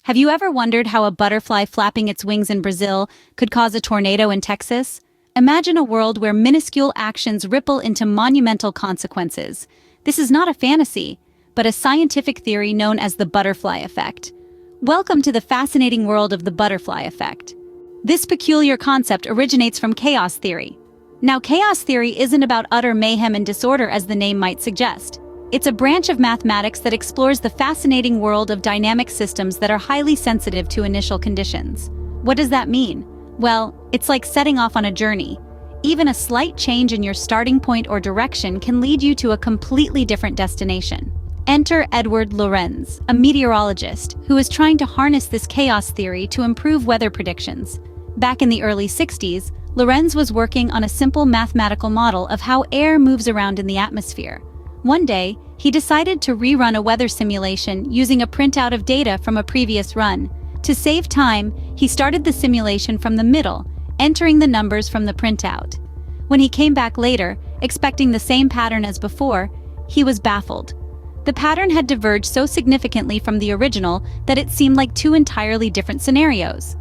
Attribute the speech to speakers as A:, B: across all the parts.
A: Have you ever wondered how a butterfly flapping its wings in Brazil could cause a tornado in Texas? Imagine a world where minuscule actions ripple into monumental consequences. This is not a fantasy, but a scientific theory known as the butterfly effect. Welcome to the fascinating world of the butterfly effect. This peculiar concept originates from chaos theory. Now, chaos theory isn't about utter mayhem and disorder as the name might suggest. It's a branch of mathematics that explores the fascinating world of dynamic systems that are highly sensitive to initial conditions. What does that mean? Well, it's like setting off on a journey. Even a slight change in your starting point or direction can lead you to a completely different destination. Enter Edward Lorenz, a meteorologist who is trying to harness this chaos theory to improve weather predictions. Back in the early 60s, Lorenz was working on a simple mathematical model of how air moves around in the atmosphere. One day, he decided to rerun a weather simulation using a printout of data from a previous run. To save time, he started the simulation from the middle, entering the numbers from the printout. When he came back later, expecting the same pattern as before, he was baffled. The pattern had diverged so significantly from the original that it seemed like two entirely different scenarios.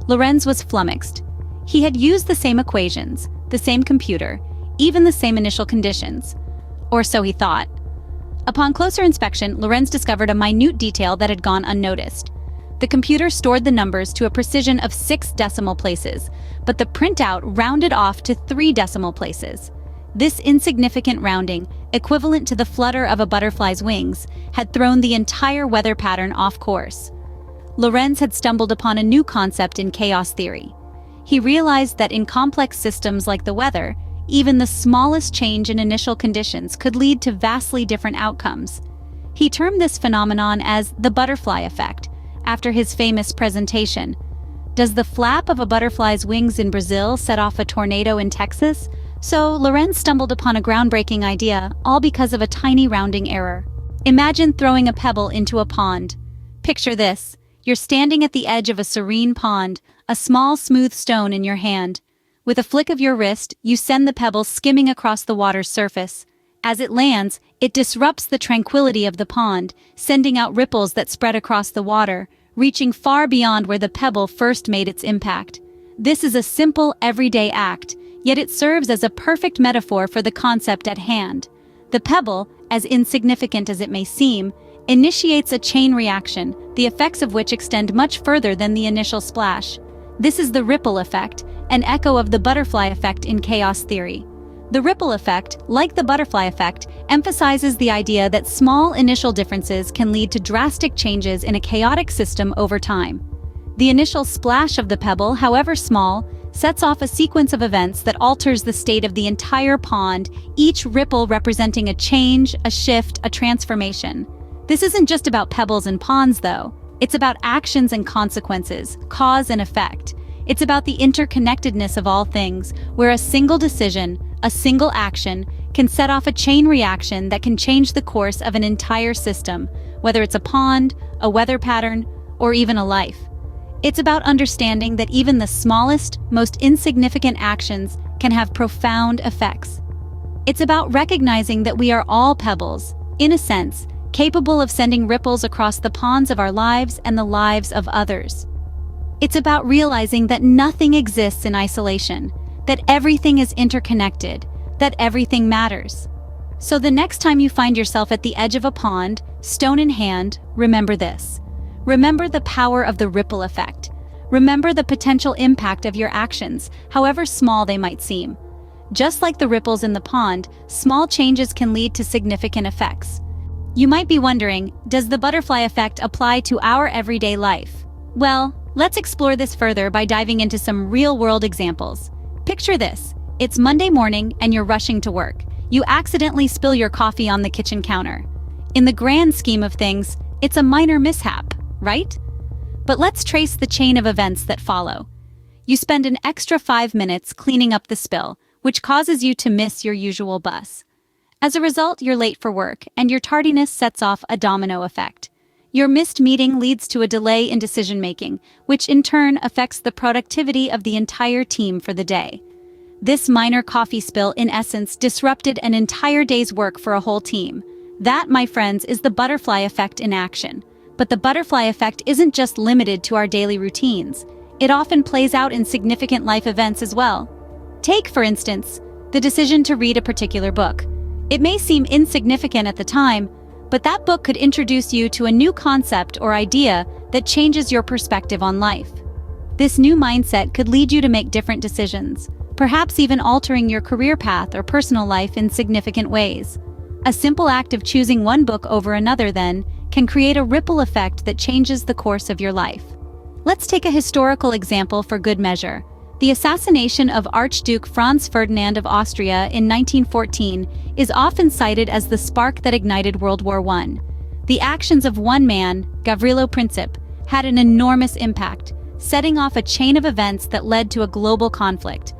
A: Lorenz was flummoxed. He had used the same equations, the same computer, even the same initial conditions. Or so he thought. Upon closer inspection, Lorenz discovered a minute detail that had gone unnoticed. The computer stored the numbers to a precision of 6 decimal places, but the printout rounded off to 3 decimal places. This insignificant rounding, equivalent to the flutter of a butterfly's wings, had thrown the entire weather pattern off course. Lorenz had stumbled upon a new concept in chaos theory. He realized that in complex systems like the weather, even the smallest change in initial conditions could lead to vastly different outcomes. He termed this phenomenon as the butterfly effect, after his famous presentation. Does the flap of a butterfly's wings in Brazil set off a tornado in Texas? So Lorenz stumbled upon a groundbreaking idea, all because of a tiny rounding error. Imagine throwing a pebble into a pond. Picture this. You're standing at the edge of a serene pond, a small smooth stone in your hand. With a flick of your wrist, you send the pebble skimming across the water's surface. As it lands, it disrupts the tranquility of the pond, sending out ripples that spread across the water, reaching far beyond where the pebble first made its impact. This is a simple, everyday act, yet it serves as a perfect metaphor for the concept at hand. The pebble, as insignificant as it may seem, initiates a chain reaction, the effects of which extend much further than the initial splash. This is the ripple effect, an echo of the butterfly effect in chaos theory. The ripple effect, like the butterfly effect, emphasizes the idea that small initial differences can lead to drastic changes in a chaotic system over time. The initial splash of the pebble, however small, sets off a sequence of events that alters the state of the entire pond, each ripple representing a change, a shift, a transformation. This isn't just about pebbles and ponds, though. It's about actions and consequences, cause and effect. It's about the interconnectedness of all things, where a single decision, a single action, can set off a chain reaction that can change the course of an entire system, whether it's a pond, a weather pattern, or even a life. It's about understanding that even the smallest, most insignificant actions can have profound effects. It's about recognizing that we are all pebbles, in a sense, capable of sending ripples across the ponds of our lives and the lives of others. It's about realizing that nothing exists in isolation, that everything is interconnected, that everything matters. So the next time you find yourself at the edge of a pond, stone in hand, remember this. Remember the power of the ripple effect. Remember the potential impact of your actions, however small they might seem. Just like the ripples in the pond, small changes can lead to significant effects. You might be wondering, does the butterfly effect apply to our everyday life? Well, let's explore this further by diving into some real-world examples. Picture this. It's Monday morning and you're rushing to work. You accidentally spill your coffee on the kitchen counter. In the grand scheme of things, it's a minor mishap, right? But let's trace the chain of events that follow. You spend an extra 5 minutes cleaning up the spill, which causes you to miss your usual bus. As a result, you're late for work, and your tardiness sets off a domino effect. Your missed meeting leads to a delay in decision-making, which in turn affects the productivity of the entire team for the day. This minor coffee spill, in essence, disrupted an entire day's work for a whole team. That, my friends, is the butterfly effect in action. But the butterfly effect isn't just limited to our daily routines. It often plays out in significant life events as well. Take, for instance, the decision to read a particular book. It may seem insignificant at the time, but that book could introduce you to a new concept or idea that changes your perspective on life. This new mindset could lead you to make different decisions, perhaps even altering your career path or personal life in significant ways. A simple act of choosing one book over another, then, can create a ripple effect that changes the course of your life. Let's take a historical example for good measure. The assassination of Archduke Franz Ferdinand of Austria in 1914 is often cited as the spark that ignited World War I. The actions of one man, Gavrilo Princip, had an enormous impact, setting off a chain of events that led to a global conflict.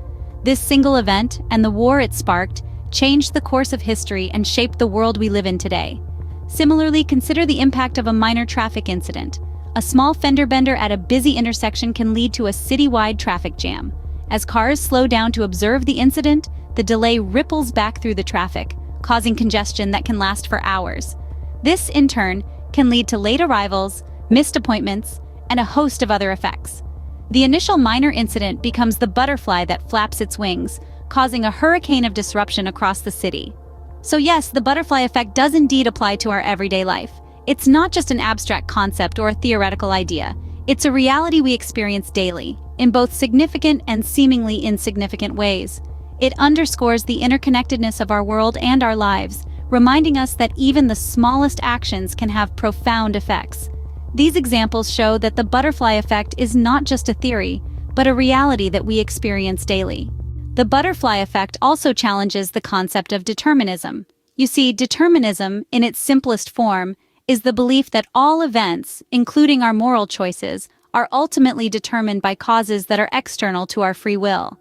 A: This single event, and the war it sparked, changed the course of history and shaped the world we live in today. Similarly, consider the impact of a minor traffic incident. A small fender bender at a busy intersection can lead to a citywide traffic jam. As cars slow down to observe the incident, the delay ripples back through the traffic, causing congestion that can last for hours. This, in turn, can lead to late arrivals, missed appointments, and a host of other effects. The initial minor incident becomes the butterfly that flaps its wings, causing a hurricane of disruption across the city. So yes, the butterfly effect does indeed apply to our everyday life. It's not just an abstract concept or a theoretical idea. It's a reality we experience daily, in both significant and seemingly insignificant ways. It underscores the interconnectedness of our world and our lives, reminding us that even the smallest actions can have profound effects. These examples show that the butterfly effect is not just a theory, but a reality that we experience daily. The butterfly effect also challenges the concept of determinism. You see, determinism, in its simplest form, is the belief that all events, including our moral choices, are ultimately determined by causes that are external to our free will.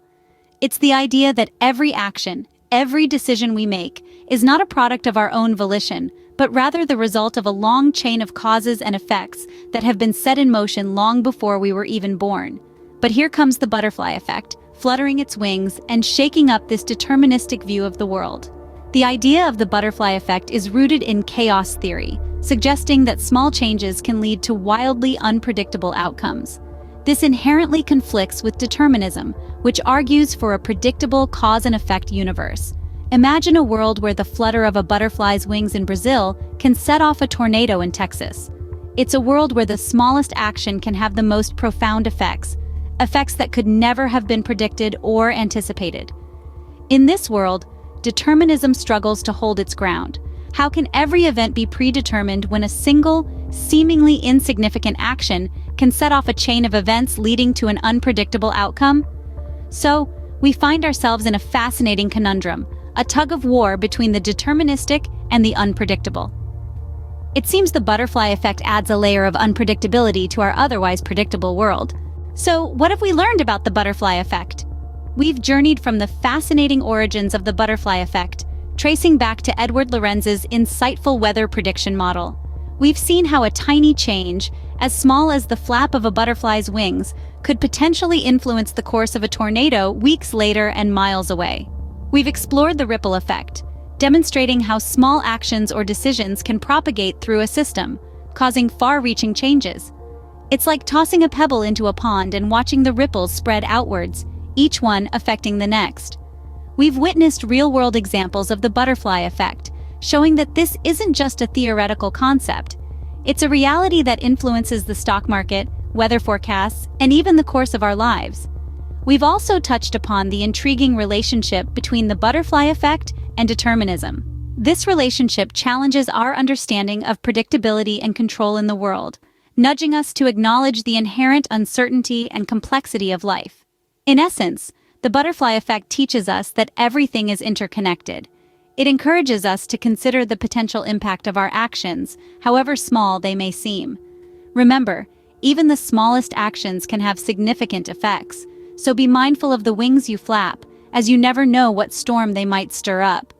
A: It's the idea that every action, every decision we make, is not a product of our own volition, but rather the result of a long chain of causes and effects that have been set in motion long before we were even born. But here comes the butterfly effect, fluttering its wings and shaking up this deterministic view of the world. The idea of the butterfly effect is rooted in chaos theory, suggesting that small changes can lead to wildly unpredictable outcomes. This inherently conflicts with determinism, which argues for a predictable cause and effect universe. Imagine a world where the flutter of a butterfly's wings in Brazil can set off a tornado in Texas. It's a world where the smallest action can have the most profound effects that could never have been predicted or anticipated. In this world, determinism struggles to hold its ground. How can every event be predetermined when a single, seemingly insignificant action can set off a chain of events leading to an unpredictable outcome? So, we find ourselves in a fascinating conundrum, a tug-of-war between the deterministic and the unpredictable. It seems the butterfly effect adds a layer of unpredictability to our otherwise predictable world. So, what have we learned about the butterfly effect? We've journeyed from the fascinating origins of the butterfly effect, tracing back to Edward Lorenz's insightful weather prediction model. We've seen how a tiny change, as small as the flap of a butterfly's wings, could potentially influence the course of a tornado weeks later and miles away. We've explored the ripple effect, demonstrating how small actions or decisions can propagate through a system, causing far-reaching changes. It's like tossing a pebble into a pond and watching the ripples spread outwards, each one affecting the next. We've witnessed real-world examples of the butterfly effect, showing that this isn't just a theoretical concept. It's a reality that influences the stock market, weather forecasts, and even the course of our lives. We've also touched upon the intriguing relationship between the butterfly effect and determinism. This relationship challenges our understanding of predictability and control in the world, nudging us to acknowledge the inherent uncertainty and complexity of life. In essence, the butterfly effect teaches us that everything is interconnected. It encourages us to consider the potential impact of our actions, however small they may seem. Remember, even the smallest actions can have significant effects, so be mindful of the wings you flap, as you never know what storm they might stir up.